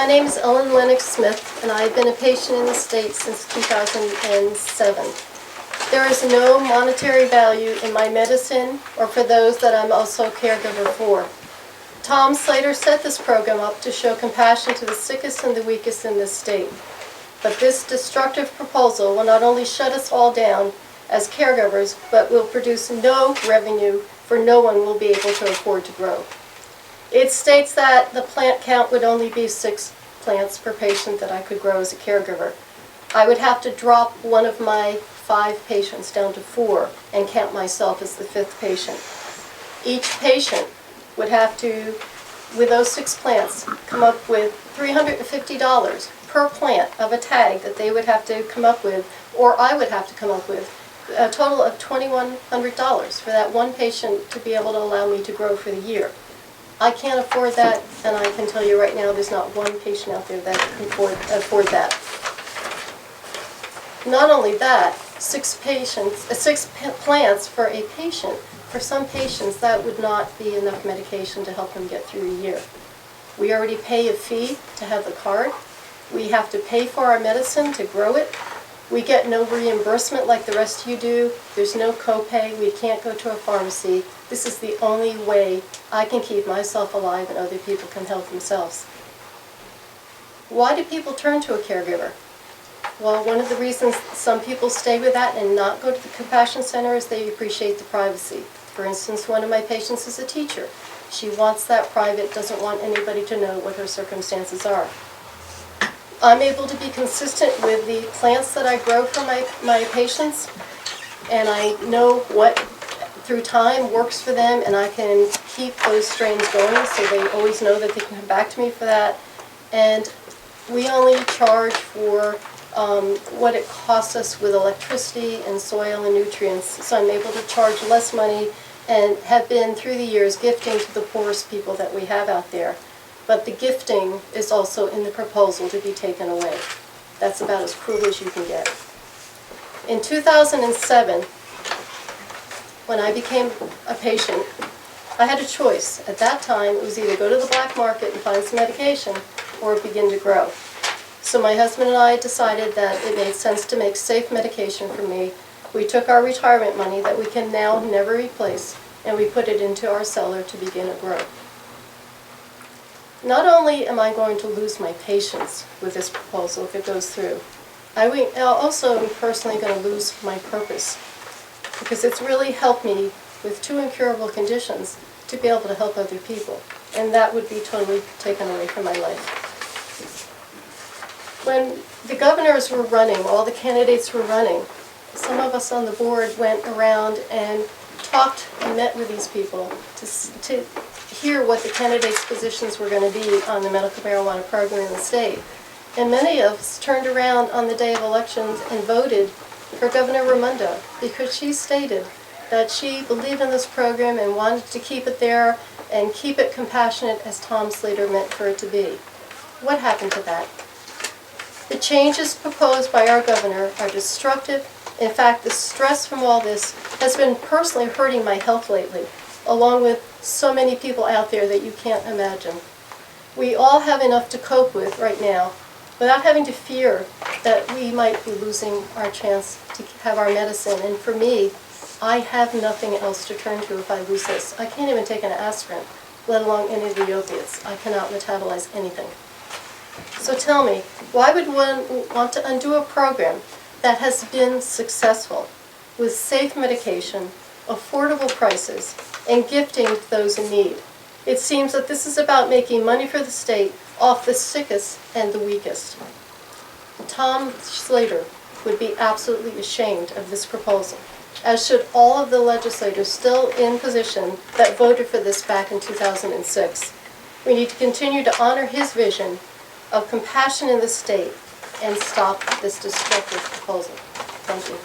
My name is Ellen Lennox Smith, and I've been a patient in the state since 2007. There is no monetary value in my medicine or for those that I'm also a caregiver for. Tom Slater set this program up to show compassion to the sickest and the weakest in this state. But this destructive proposal will not only shut us all down as caregivers, but will produce no revenue, for no one will be able to afford to grow. It states that the plant count would only be 6 plants per patient that I could grow as a caregiver. I would have to drop one of my 5 patients down to 4 and count myself as the 5th patient. Each patient would have to, with those 6 plants, come up with $350 per plant of a tag that they would have to come up with, or I would have to come up with, a total of $2,100 for that one patient to be able to allow me to grow for the year. I can't afford that, and I can tell you right now there's not one patient out there that can afford that. Not only that, 6 plants for a patient. For some patients, that would not be enough medication to help them get through a year. We already pay a fee to have the card. We have to pay for our medicine to grow it. We get no reimbursement like the rest of you do. There's no copay. We can't go to a pharmacy. This is the only way I can keep myself alive and other people can help themselves. Why do people turn to a caregiver? Well, one of the reasons some people stay with that and not go to the compassion center is they appreciate the privacy. For instance, one of my patients is a teacher. She wants that private, doesn't want anybody to know what her circumstances are. I'm able to be consistent with the plants that I grow for my patients, and I know what through time works for them, and I can keep those strains going so they always know that they can come back to me for that. And we only charge for what it costs us with electricity and soil and nutrients, so I'm able to charge less money and have been through the years gifting to the poorest people that we have out there. But the gifting is also in the proposal to be taken away. That's about as cruel as you can get. In 2007, when I became a patient, I had a choice. At that time, it was either go to the black market and find some medication or begin to grow. So my husband and I decided that it made sense to make safe medication for me. We took our retirement money that we can now never replace, and we put it into our cellar to begin to grow. Not only am I going to lose my patients with this proposal if it goes through, I also am personally going to lose my purpose, because it's really helped me with 2 incurable conditions to be able to help other people, and that would be totally taken away from my life. When the governors were running, all the candidates were running, some of us on the board went around and talked and met with these people to hear what the candidates' positions were going to be on the medical marijuana program in the state. And many of us turned around on the day of elections and voted for Governor Raimondo because she stated that she believed in this program and wanted to keep it there and keep it compassionate as Tom Slater meant for it to be. What happened to that? The changes proposed by our governor are destructive. In fact, the stress from all this has been personally hurting my health lately, along with so many people out there that you can't imagine. We all have enough to cope with right now without having to fear that we might be losing our chance to have our medicine. And for me, I have nothing else to turn to if I lose this. I can't even take an aspirin, let alone any of the opiates. I cannot metabolize anything. So tell me, why would one want to undo a program that has been successful with safe medication, affordable prices, and gifting to those in need? It seems that this is about making money for the state off the sickest and the weakest. Tom Slater would be absolutely ashamed of this proposal, as should all of the legislators still in position that voted for this back in 2006. We need to continue to honor his vision of compassion in the state and stop this destructive proposal. Thank you.